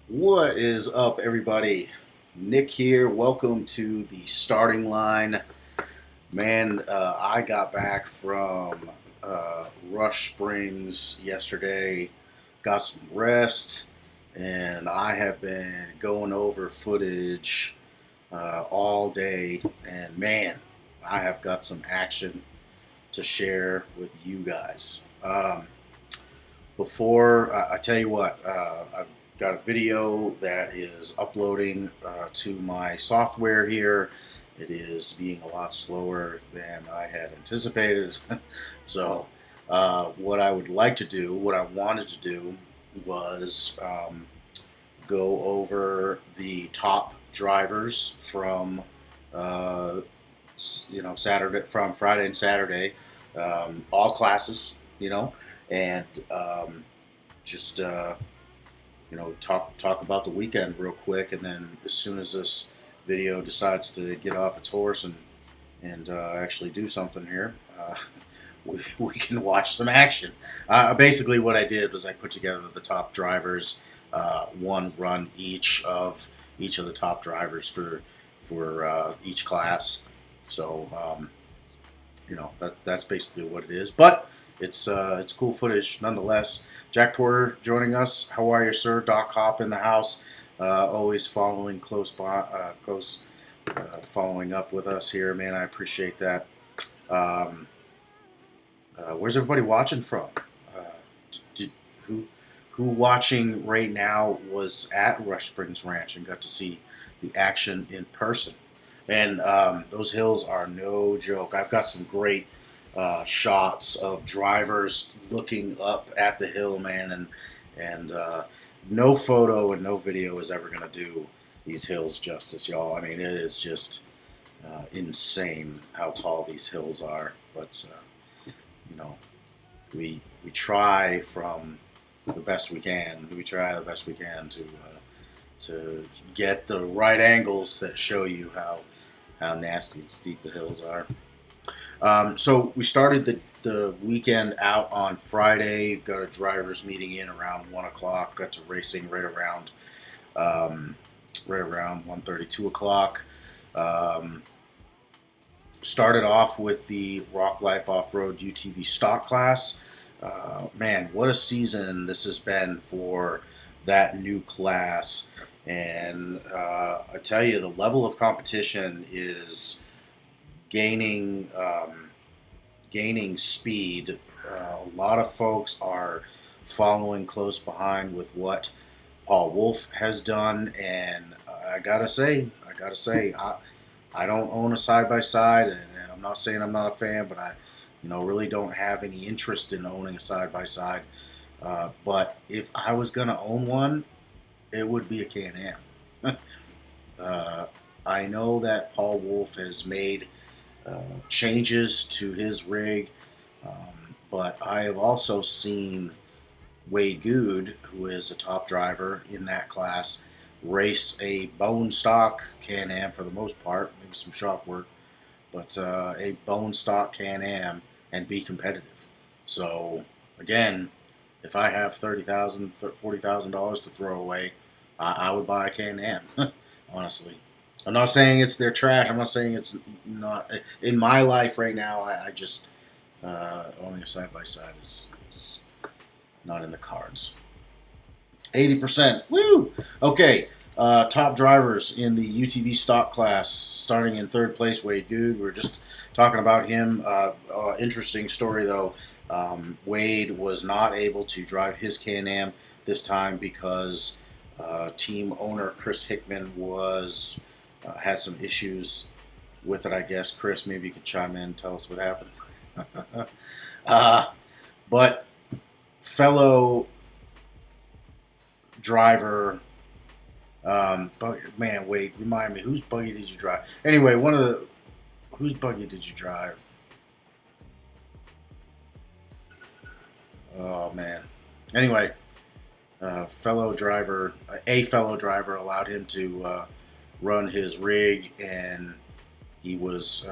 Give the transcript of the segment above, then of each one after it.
What is up, everybody? Nick here. Welcome to the starting line. Man, I got back from Rush Springs yesterday, got some rest, and I have been going over footage all day. And man, I have got some action to share with you guys. Before I tell you what, I've got a video that is uploading to my software here. It is being a lot slower than I had anticipated. So, what I would like to do, what I wanted to do, was go over the top drivers from Saturday, from Friday and Saturday, all classes, and just talk about the weekend real quick, and then as soon as this video decides to get off its horse and actually do something here, we can watch some action. Basically, what I did was I put together the top drivers, one run each of the top drivers for each class. So that's basically what it is. But it's cool footage nonetheless. Jack Porter joining us. How are you, sir? Doc Hop in the house. Always following following up with us here, man. I appreciate that. Um, where's everybody watching from? Did, who watching right now was at Rush Springs Ranch and got to see the action in person? And those hills are no joke. I've got some great shots of drivers looking up at the hill, man, and no photo and no video is ever going to do these hills justice, y'all. I mean, it is just insane how tall these hills are. But you know, we try from the best we can. We try the best we can to get the right angles that show you how nasty and steep the hills are. So we started the weekend out on Friday. Got a drivers meeting in around 1 o'clock. Got to racing right around 1:30, 2 o'clock. Um, Started off with the Rock Life Off Road UTV stock class. Man, what a season this has been for that new class. And I tell you, the level of competition is gaining gaining speed. A lot of folks are following close behind with what Paul Wolf has done, and I don't own a side by side, and I'm not saying I'm not a fan, but I, really don't have any interest in owning a side by side. But if I was gonna own one, it would be a Can-Am. uh, I know that Paul Wolf has made changes to his rig, but I have also seen Wade Good, who is a top driver in that class, race a bone stock Can-Am for the most part, maybe some shop work, but a bone stock Can-Am and be competitive. So again, if I have $30,000, $40,000 to throw away, I would buy a Can-Am. Honestly, I'm not saying it's their trash. I'm not saying it's not in my life right now. I just owning a side by side is not in the cards. 80%. Woo! Okay. Top drivers in the UTV stock class, starting in third place, Wade Good. We are just talking about him. Interesting story, though. Wade was not able to drive his Can-Am this time because team owner Chris Hickman was had some issues with it, I guess. Chris, maybe you could chime in and tell us what happened. uh, but fellow driver, man, wait, remind me, whose buggy did you drive? Anyway, whose buggy did you drive? Oh man. Anyway, a fellow driver allowed him to run his rig, and he was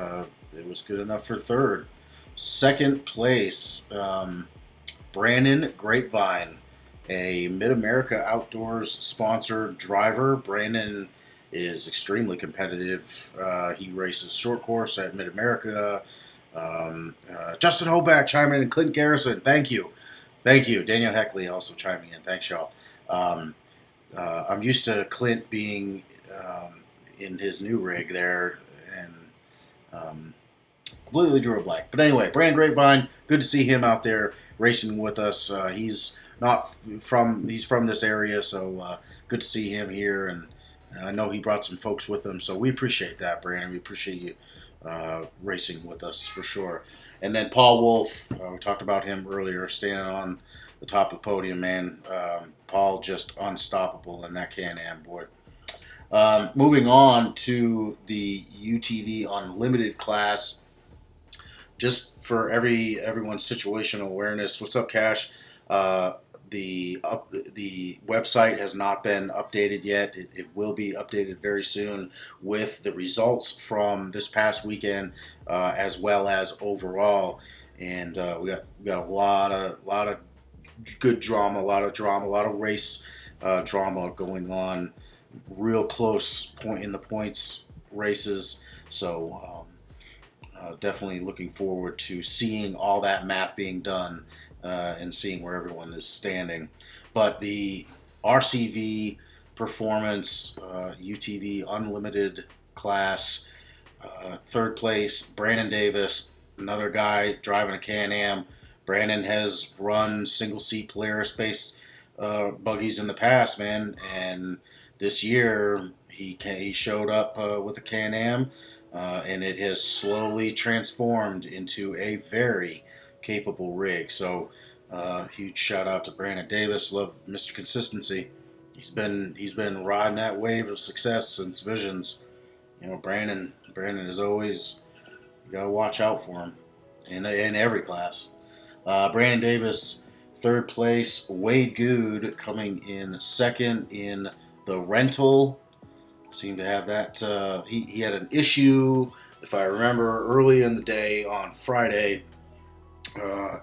it was good enough for third. Second place, Brandon Grapevine, a Mid-America Outdoors sponsored driver. Brandon is extremely competitive. He races short course at Mid-America. Justin Hoback chiming in, and Clint Garrison, thank you. Thank you. Daniel Heckley also chiming in. Thanks, y'all. I'm used to Clint being in his new rig there, and completely drew a blank. But anyway, Brandon Grapevine, good to see him out there racing with us. He's from this area, so good to see him here, and I know he brought some folks with him, so we appreciate that, Brandon. We appreciate you racing with us for sure. And then Paul Wolf, we talked about him earlier, standing on the top of the podium, man. Paul just unstoppable in that Can-Am, boy. Moving on to the UTV Unlimited Class, just for everyone's situational awareness. What's up, Cash? The website has not been updated yet. It will be updated very soon with the results from this past weekend, as well as overall. And we got a lot of good drama, a lot of race drama going on. Real close point in the points races. So definitely looking forward to seeing all that math being done. And seeing where everyone is standing. But the RCV Performance UTV Unlimited Class, third place, Brandon Davis, another guy driving a Can-Am. Brandon has run single-seat Polaris-based buggies in the past, man, and this year he showed up with a Can-Am, and it has slowly transformed into a very capable rig. So huge shout out to Brandon Davis. Love Mr. Consistency. He's been riding that wave of success since Visions. You know, Brandon is always, you gotta watch out for him in every class. Brandon Davis third place. Wade Good coming in second in the rental. Seemed to have that. He had an issue, if I remember, early in the day on Friday.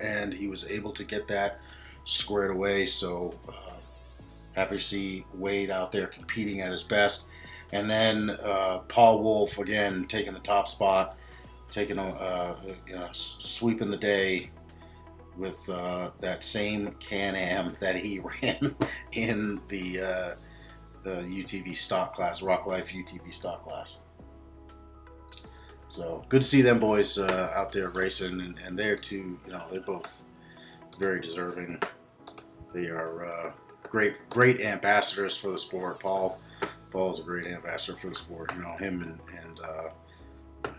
And he was able to get that squared away. So happy to see Wade out there competing at his best. And then Paul Wolf again taking the top spot, sweeping the day with that same Can-Am that he ran in the UTV stock class, Rock Life UTV stock class. So good to see them boys out there racing, and they're too. You know, they're both very deserving. They are great ambassadors for the sport. Paul's a great ambassador for the sport. You know, him and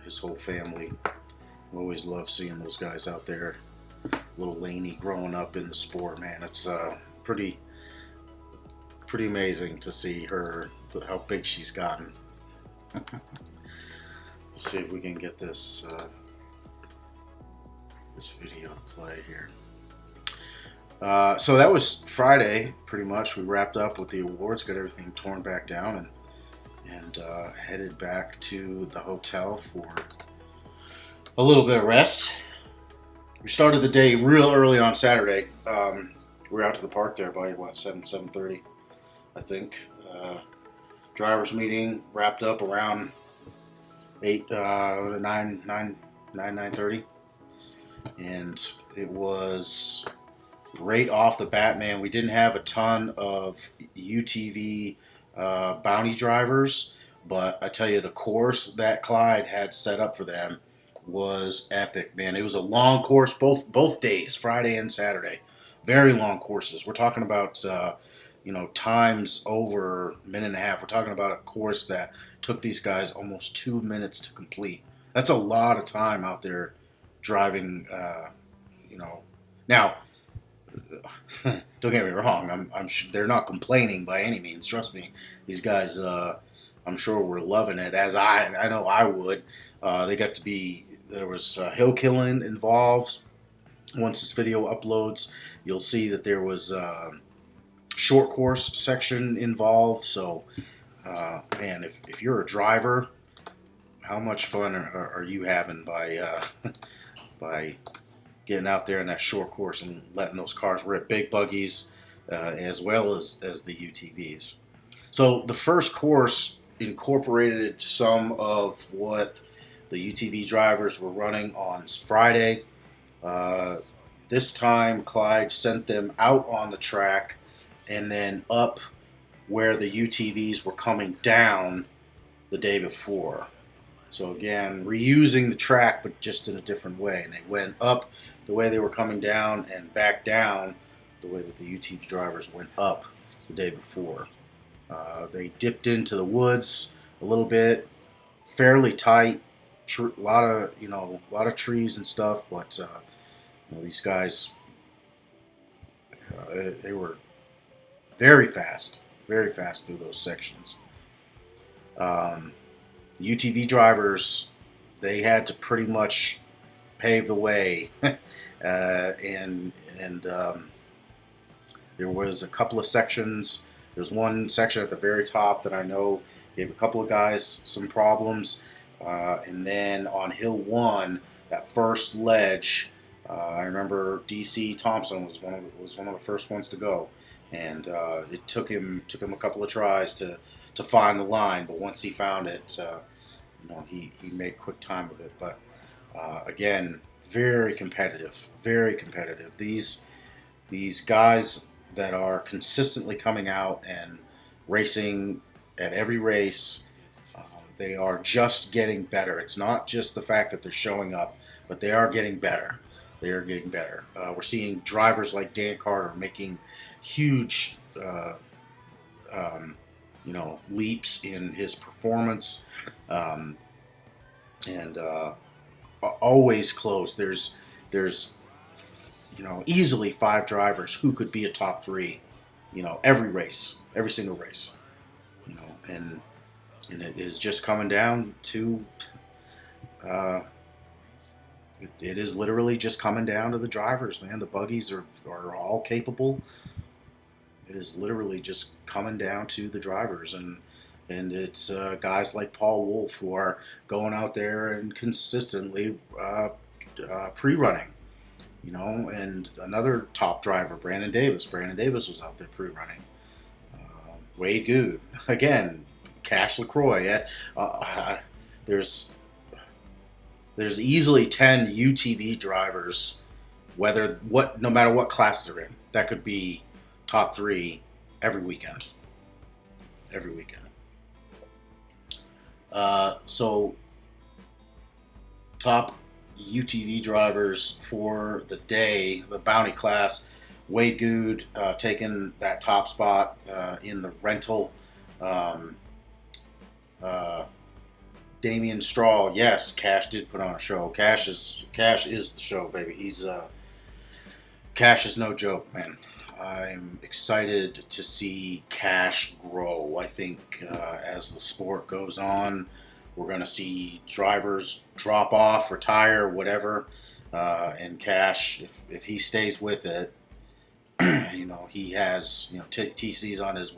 his whole family. Always love seeing those guys out there. Little Laney growing up in the sport, man. It's pretty amazing to see her, how big she's gotten. Let's see if we can get this video to play here. So that was Friday, pretty much. We wrapped up with the awards, got everything torn back down, and headed back to the hotel for a little bit of rest. We started the day real early on Saturday. We were out to the park there by 7:30, I think. Drivers meeting wrapped up around 9:30, and it was right off the bat, man. We didn't have a ton of UTV bounty drivers, but I tell you, the course that Clyde had set up for them was epic, man. It was a long course both days, Friday and Saturday. Very long courses. We're talking about times over a minute and a half. We're talking about a course that took these guys almost 2 minutes to complete. That's a lot of time out there driving. Now, don't get me wrong. I'm sure they're not complaining by any means. Trust me, these guys. I'm sure were loving it, as I know I would. They got to be. There was hill killing involved. Once this video uploads, you'll see that there was short course section involved. So, man, if you're a driver, how much fun are you having by by getting out there in that short course and letting those cars rip? Big buggies, as well as the UTVs. So the first course incorporated some of what the UTV drivers were running on Friday. Uh, this time, Clyde sent them out on the track and then up where the UTVs were coming down the day before. So again, reusing the track, but just in a different way. And they went up the way they were coming down and back down the way that the UTV drivers went up the day before. They dipped into the woods a little bit, fairly tight, a lot of trees and stuff. But these guys, they were very fast through those sections. UTV drivers, they had to pretty much pave the way, and there was a couple of sections. There's one section at the very top that I know gave a couple of guys some problems, and then on Hill 1, that first ledge, I remember DC Thompson was one of the first ones to go, and it took him a couple of tries to find the line, but once he found it, he made quick time of it. But again, very competitive. These guys that are consistently coming out and racing at every race, they are just getting better. It's not just the fact that they're showing up, but they are getting better. We're seeing drivers like Dan Carter making huge leaps in his performance, and always close. There's easily 5 drivers who could be a top 3, every single race, and it is just coming down to it is literally just coming down to the drivers, man. The buggies are all capable. It is literally just coming down to the drivers, and it's guys like Paul Wolf who are going out there and consistently pre-running, and another top driver, Brandon Davis. Brandon Davis was out there pre-running. Wade Good, again, Cash LaCroix. There's easily 10 UTV drivers, no matter what class they're in, that could be top 3 every weekend. So top UTV drivers for the day, the bounty class, Wade Good taking that top spot in the rental. Damian Straw, yes, Cash did put on a show. Cash is the show, baby. Cash is no joke, man. I'm excited to see Cash grow. I think as the sport goes on, we're going to see drivers drop off, retire, whatever. And Cash, if he stays with it, he has TC's on his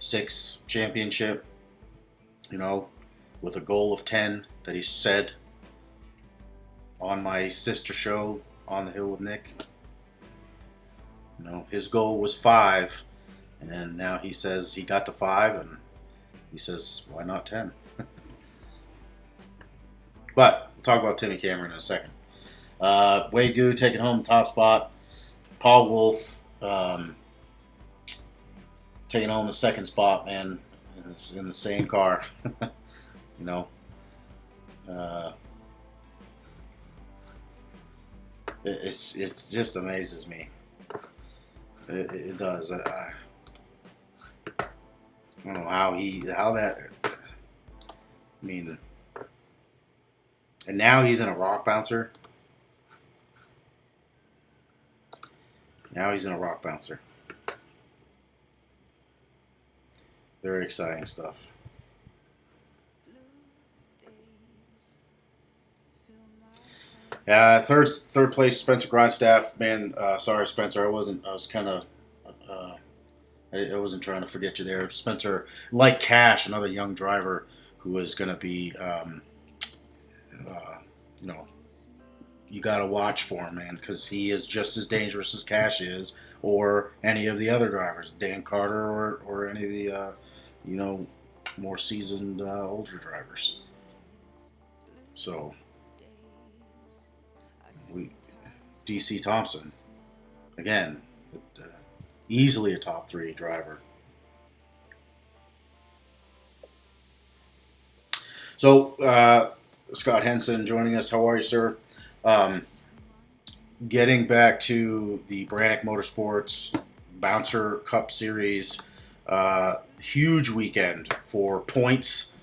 6th championship. With a goal of 10 that he said on my sister show On the Hill with Nick. His goal was 5, and now he says he got to 5, and he says, why not 10? But we'll talk about Timmy Cameron in a second. Wade Good taking home the top spot. Paul Wolf taking home the 2nd spot, man, in the same car. It just amazes me. It does. I don't know how that. I mean, and now he's in a rock bouncer. Very exciting stuff. Third place, Spencer Grindstaff. Man, sorry, Spencer. I wasn't trying to forget you there. Spencer, like Cash, another young driver who is going to be, you got to watch for him, man, because he is just as dangerous as Cash is, or any of the other drivers, Dan Carter, or any of the you know, more seasoned older drivers. So we DC Thompson again, uh, easily a top three driver. So Scott Henson joining us. How are you, sir? Um, Getting back to the Brannick Motorsports Bouncer Cup Series, huge weekend for points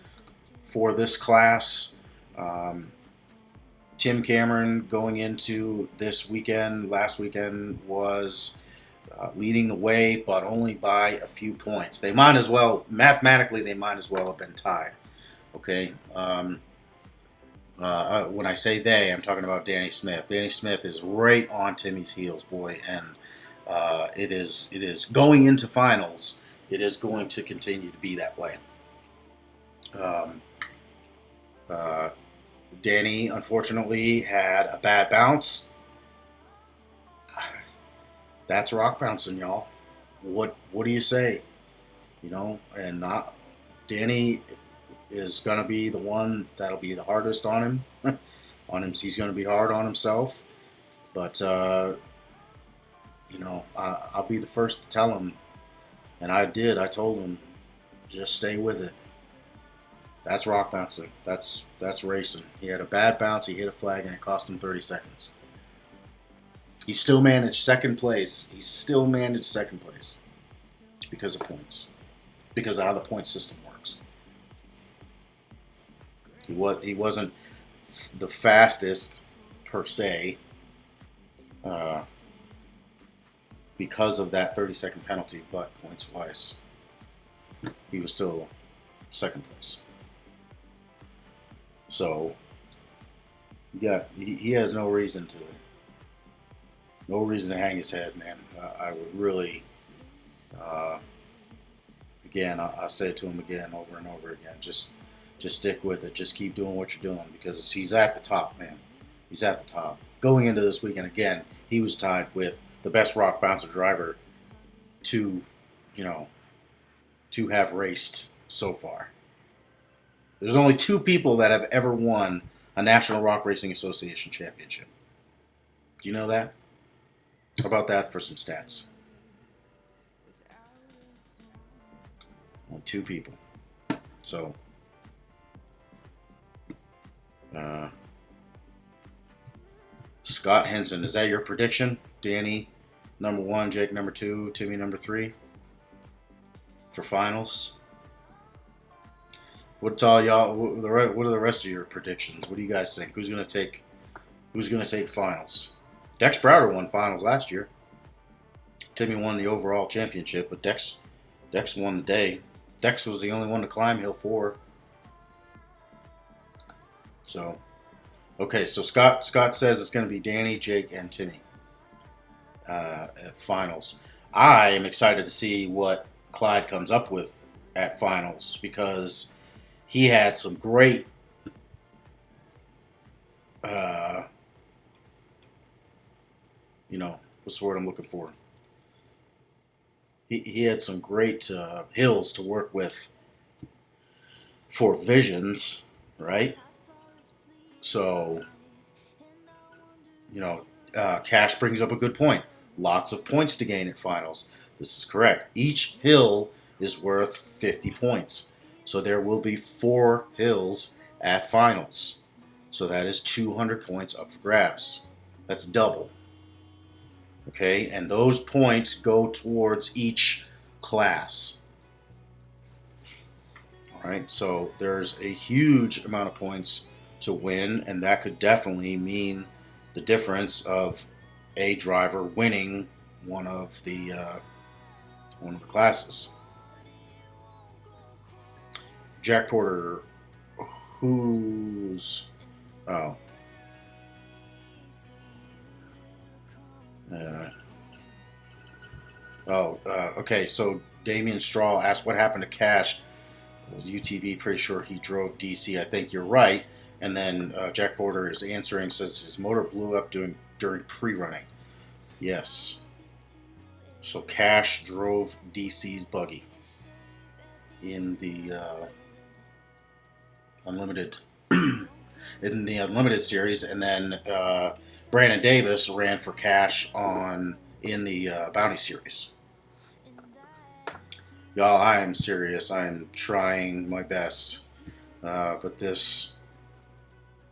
for this class. Um, Tim Cameron going into this weekend, last weekend, was leading the way, but only by a few points. They might as well, mathematically, they might as well have been tied. Okay. When I say they, I'm talking about Danny Smith. Danny Smith is right on Timmy's heels, boy, and it is going into finals. It is going to continue to be that way. Um, uh, Danny, unfortunately, had a bad bounce. That's rock bouncing, y'all. What do you say? You know, and not Danny is going to be the one that'll be the hardest on him. On him, he's going to be hard on himself. But I'll be the first to tell him, and I did. I told him, just stay with it. That's rock bouncing. That's racing. He had a bad bounce. He hit a flag, and it cost him 30 seconds. He still managed second place. He still managed second place because of points, because of how the point system works. He wasn't the fastest per se uh, because of that 30-second penalty, but points wise, he was still second place. So yeah, he has no reason to hang his head, man. I would really, again, I'll say it to him again, over and over again. Just stick with it. Just keep doing what you're doing, because he's at the top, man. He's at the top. Going into this weekend again, he was tied with the best rock bouncer driver to, to have raced so far. There's only two people that have ever won a National Rock Racing Association championship. Do you know that? How about that for some stats? Only two people. So, Scott Henson, is that your prediction? Danny, number one, Jake, number two, Timmy, number three for finals? What's all y'all? What are the rest of your predictions? What do you guys think? Who's gonna take finals? Dex Browder won finals last year. Timmy won the overall championship, but Dex won the day. Dex was the only one to climb Hill 4. So, okay, so Scott says it's going to be Danny, Jake, and Timmy at finals. I am excited to see what Clyde comes up with at finals, because he had some great what's the word I'm looking for? He had some great hills to work with for visions, right? So, Cash brings up a good point. Lots of points to gain at finals. This is correct. Each hill is worth 50 points. So there will be 4 hills at finals. So that is 200 points up for grabs. That's double. Okay, and those points go towards each class. All right, so there's a huge amount of points to win, and that could definitely mean the difference of a driver winning one of the classes. Jack Porter, who's okay, so Damian Straw asked what happened to Cash UTV, pretty sure he drove DC. I think you're right. And then Jack Border is answering, says his motor blew up during pre-running. Yes. So Cash drove DC's buggy in the Unlimited in the Unlimited series, and then Brandon Davis ran for Cash in the Bounty series. Y'all, I am serious. I am trying my best, but this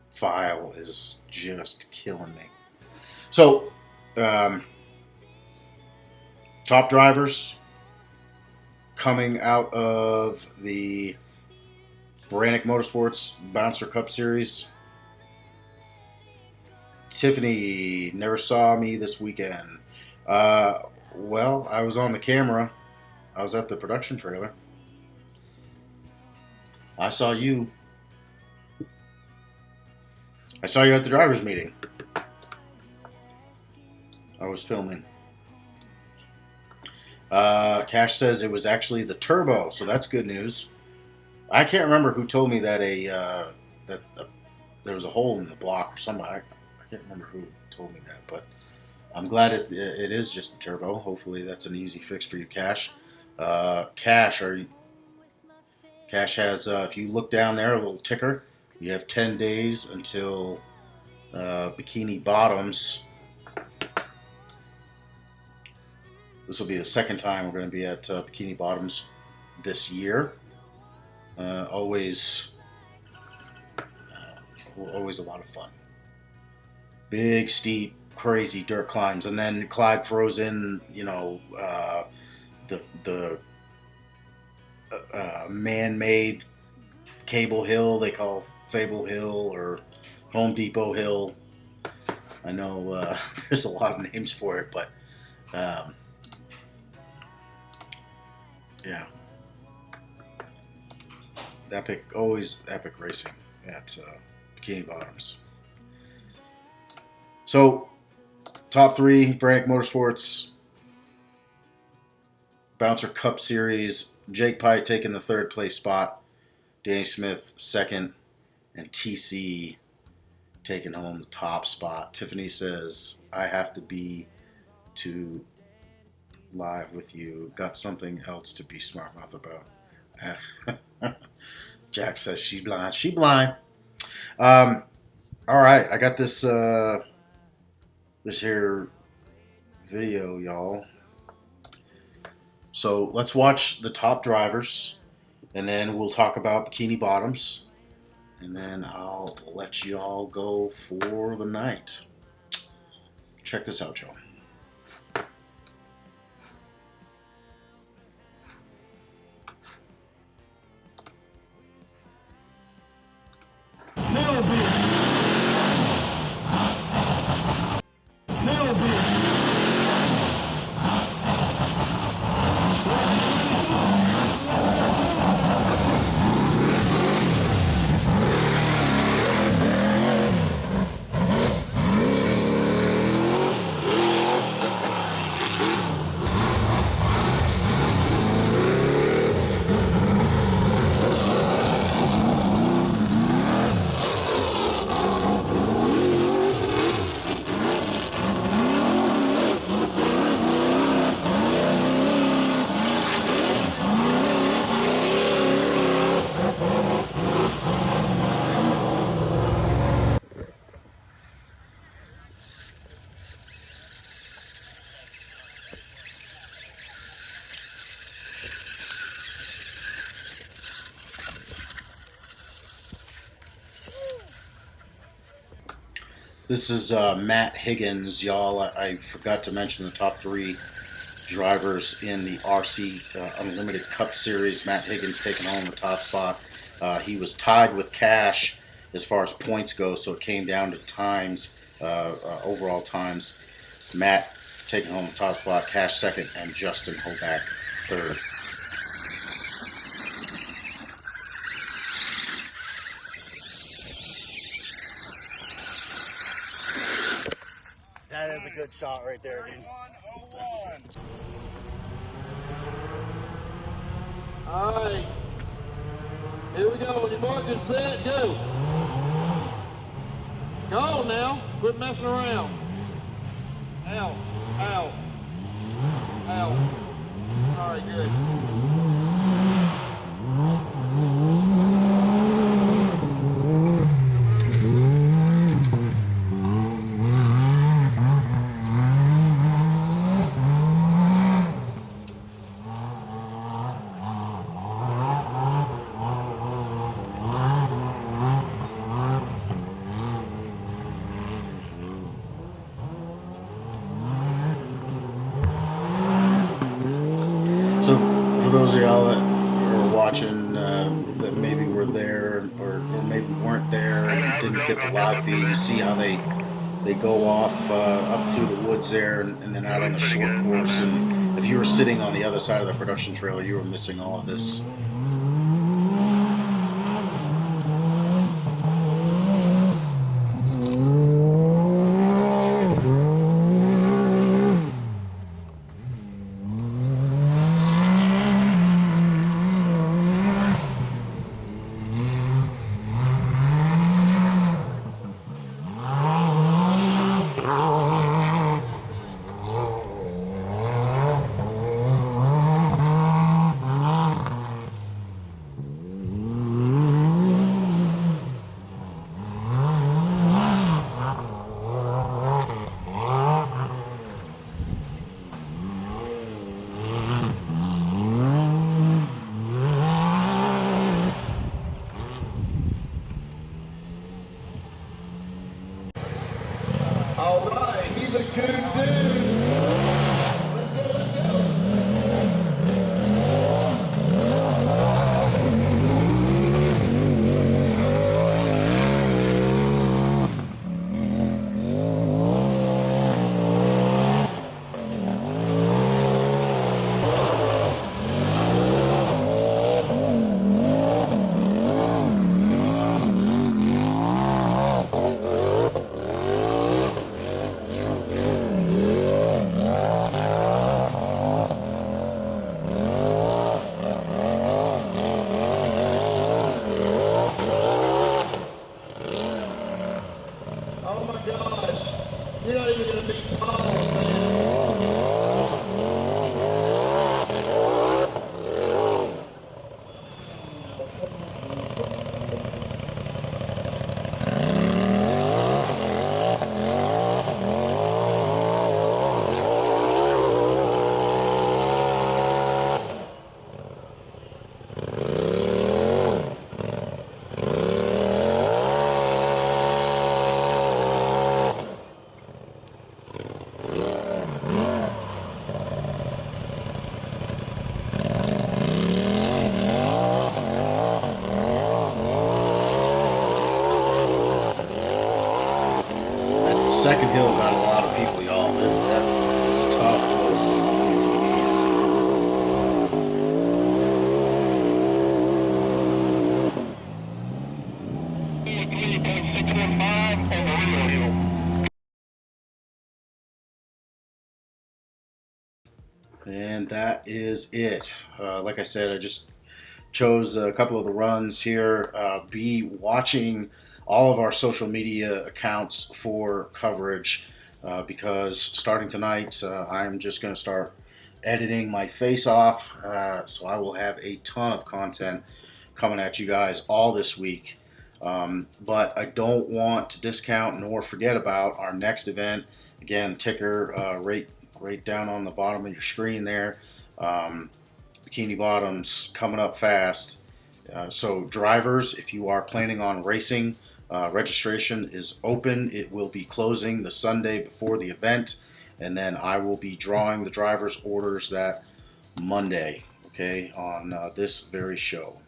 file is just killing me. So, top drivers coming out of the Brannick Motorsports Bouncer Cup Series. Tiffany never saw me this weekend. Well, I was on the camera. I was at the production trailer. I saw you. I saw you at the drivers' meeting. I was filming. Cash says it was actually the turbo, so that's good news. I can't remember who told me that there was a hole in the block or somebody. I can't remember who told me that, but I'm glad it is just the turbo. Hopefully that's an easy fix for you, Cash. Cash has, if you look down there, a little ticker. You have 10 days until Bikini Bottoms. This will be the second time we're going to be at Bikini Bottoms this year. Always a lot of fun. Big, steep, crazy dirt climbs, and then Clyde throws in, the man-made Cable Hill they call Fable Hill or Home Depot Hill. I know there's a lot of names for it, but yeah, always epic racing at Bikini Bottoms. So, top three, Brannick Motorsports Bouncer Cup Series. Jake Pye taking the third place spot. Danny Smith second. And TC taking home the top spot. Tiffany says, I have to be to live with you. Got something else to be smart mouth about. Jack says she's blind. She blind. All right, I got this here video, y'all. So let's watch the top drivers, and then we'll talk about Bikini Bottoms, and then I'll let y'all go for the night. Check this out, y'all. This is Matt Higgins, y'all. I forgot to mention the top three drivers in the RC Unlimited Cup Series. Matt Higgins taking home the top spot. He was tied with Cash as far as points go, so it came down to times, overall times. Matt taking home the top spot, Cash second, and Justin Hoback third. That is a good shot right there, dude. Alright. Here we go. When your mark is set, go. Go on now. Quit messing around. Out. Out. Out. All right, good. So for those of y'all that are watching that maybe were there or maybe weren't there and didn't get the live feed, you see how they go off up through the woods there and then out on the short course. And if you were sitting on the other side of the production trailer, you were missing all of this. All right, he's a good dude. Let's go, let's go. Oh my gosh, you're not even gonna beat Paul, man. That second hill got a lot of people, y'all. It's tough, those UTVs. And that is it. Like I said, I just chose a couple of the runs here. Be watching all of our social media accounts for coverage because starting tonight, I'm just going to start editing my face off. So I will have a ton of content coming at you guys all this week. But I don't want to discount nor forget about our next event. Again, ticker right down on the bottom of your screen there. Bikini Bottoms coming up fast. So drivers, if you are planning on racing, registration is open. It will be closing the Sunday before the event, and then I will be drawing the drivers' orders that Monday, okay, on this very show.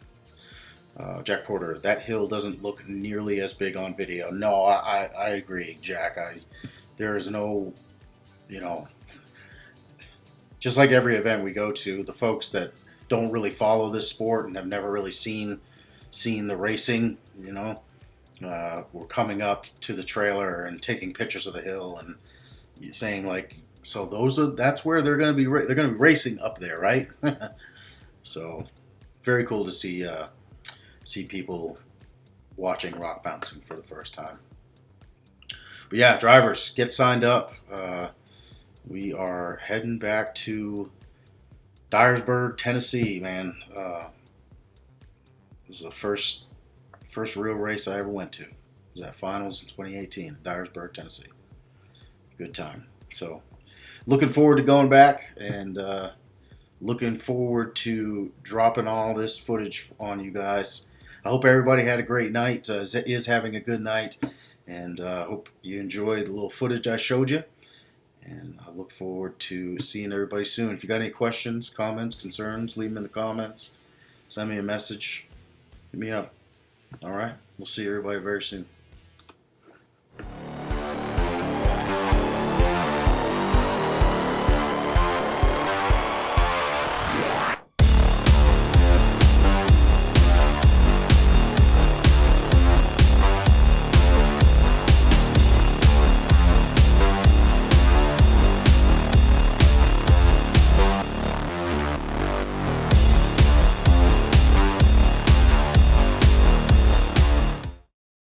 Jack Porter, that hill doesn't look nearly as big on video. No, I agree, Jack. There is no, you know, just like every event we go to, the folks that don't really follow this sport and have never really seen the racing, we're coming up to the trailer and taking pictures of the hill and saying like, so that's where they're going to be. They're going to be racing up there, right? So very cool to see see people watching rock bouncing for the first time. But yeah, drivers, get signed up. We are heading back to Dyersburg, Tennessee, man. This is the first real race I ever went to. It was at finals in 2018, Dyersburg, Tennessee. Good time. So, looking forward to going back and looking forward to dropping all this footage on you guys. I hope everybody had a great night. Is having a good night, and hope you enjoyed the little footage I showed you. And I look forward to seeing everybody soon. If you got any questions, comments, concerns, leave them in the comments. Send me a message. Hit me up. All right. We'll see everybody very soon.